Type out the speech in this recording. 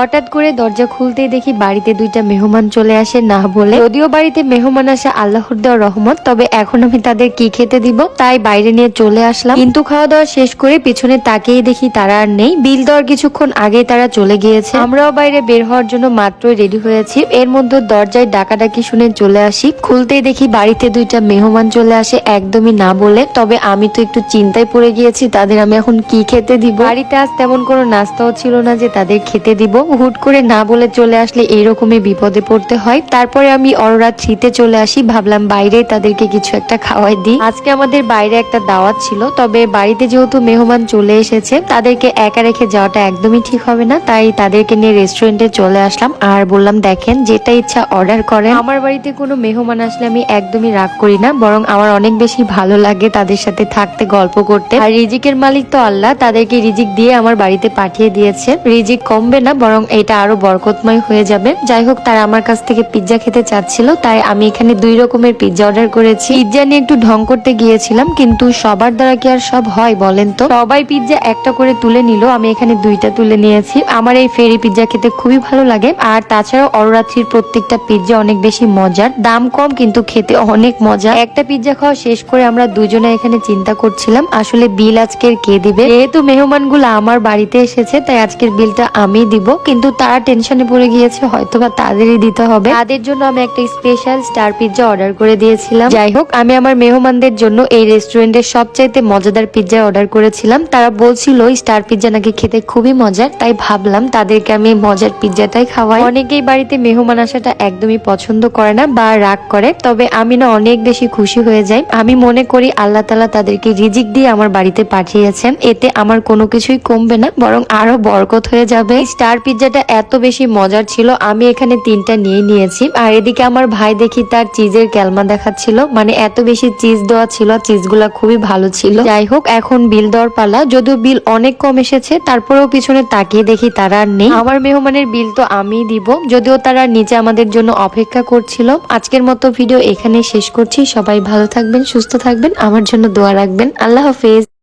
হঠাৎ করে দরজা খুলতেই দেখি বাড়িতে দুইটা মেহমান চলে আসে না বলে। যদিও বাড়িতে মেহমান আসা আল্লাহর দেওয়া রহমত, তবে এখন আমি তাদের কি খেতে দিব তাই বাইরে নিয়ে চলে আসলাম। কিন্তু খাওয়া দাওয়া শেষ করে পিছনে তাকিয়ে দেখি তারা আর নেই। বিল দেওয়ার কিছুক্ষণ আগেই তারা চলে গিয়েছে। আমরাও বাইরে বের হওয়ার জন্য মাত্রই রেডি হয়েছি, এর মধ্যে দরজায় ডাকাডাকি শুনে চলে আসি। খুলতেই দেখি বাড়িতে দুইটা মেহমান চলে আসে একদমই না বলে। তবে আমি তো একটু চিন্তায় পড়ে গিয়েছি তাদের আমি এখন কি খেতে দিব। বাড়িতে আজ তেমন কোনো নাস্তাও ছিল না যে তাদের খেতে দিব। হুট করে না বলে চলে আসলে এইরকমই বিপদে পড়তে হয়। তারপরে আমি অরোরা থ্রিতে চলে আসি, ভাবলাম বাইরে তাদেরকে কিছু একটা খাওয়াই দিই। আজকে আমাদের বাইরে একটা দাওয়াত ছিল, তবে বাড়িতে যেহেতু মেহমান চলে এসেছে তাদেরকে একা রেখে যাওয়াটা একদমই ঠিক হবে না, তাই তাদেরকে নিয়ে রেস্টুরেন্টে চলে আসলাম আর বললাম দেখেন যেটা ইচ্ছা অর্ডার করেন। আমার বাড়িতে কোনো মেহমান আসলে আমি একদমই রাগ করি না, বরং আমার অনেক বেশি ভালো লাগে তাদের সাথে থাকতে, গল্প করতে। আর রিজিকের মালিক তো আল্লাহ, তাদেরকে রিজিক দিয়ে আমার বাড়িতে পাঠিয়ে দিয়েছে। রিজিক কমবে না, বরং এটা আরো বরকতময় হয়ে যাবে। যাই হোক, তারা আমার কাছ থেকে পিৎজা খেতে চাচ্ছিল, তাই আমি এখানে 2 রকমের পিৎজা অর্ডার করেছি। পিৎজা নিয়ে একটু ঢং করতে গিয়েছিলাম, কিন্তু সবার দ্বারা কি আর সব হয় বলেন তো। সবাই পিৎজা একটা করে তুলে নিল, আমি এখানে 2টা তুলে নিয়েছি। আমার এই ফেরি পিৎজা খেতে খুবই ভালো লাগে। আর তাছাড়াও অরোরাত্রির প্রত্যেকটা পিৎজা অনেক বেশি মজার, দাম কম কিন্তু খেতে অনেক মজা। একটা পিৎজা খাওয়া শেষ করে আমরা দুজনে এখানে চিন্তা করছিলাম আসলে বিল আজকের কে দিবে। যেহেতু মেহমান গুলো আমার বাড়িতে এসেছে তাই আজকের বিলটা আমি দিব, কিন্তু তারা টেনশনে পড়ে গিয়েছে হয়তোবা তাদেরই দিতে হবে। তাদের জন্য আমি একটা স্পেশাল স্টার পিৎজা অর্ডার করে দিয়েছিলাম। যাই হোক, আমি আমার মেহমানদের জন্য এই রেস্টুরেন্টের সবচাইতে মজাদার পিৎজা অর্ডার করেছিলাম। তারা বলছিল স্টার পিৎজা নাকি খেতে খুবই মজার, তাই ভাবলাম তাদেরকে আমি মজার পিৎজাটাই খাওয়াই। অনেকেই বাড়িতে মেহমান আসাটা একদমই পছন্দ করে না বা রাগ করে, তবে আমি না অনেক বেশি খুশি হয়ে যাই। আমি মনে করি আল্লাহ তাআলা তাদেরকে রিজিক দিয়ে আমার বাড়িতে পাঠিয়েছেন, এতে আমার কোনো কিছুই কমবে না, বরং আরো বরকত হয়ে যাবে। স্টার পিৎজাটা এত বেশি মজার ছিল, আমি এখানে 3টা নিয়ে নিয়েছি। আর এদিকে আমার ভাই দেখি তার চিজের ক্যালমা দেখাচ্ছিল, মানে এত বেশি চিজ দেওয়া ছিল, চিজগুলা খুবই ভালো ছিল। যাই হোক, এখন বিল দেওয়ার পালা। যদিও বিল অনেক কম এসেছে, তারপরেও পিছনে তাকিয়ে দেখি তারা আর নেই। আমার মেহমানের বিল তো আমিই দিব, যদিও তারা নিচে আমাদের জন্য অপেক্ষা করছিল। আজকের মতো ভিডিও এখানেই শেষ করছি। সবাই ভালো থাকবেন, সুস্থ থাকবেন, আমার জন্য দোয়া রাখবেন। আল্লাহ হাফেজ।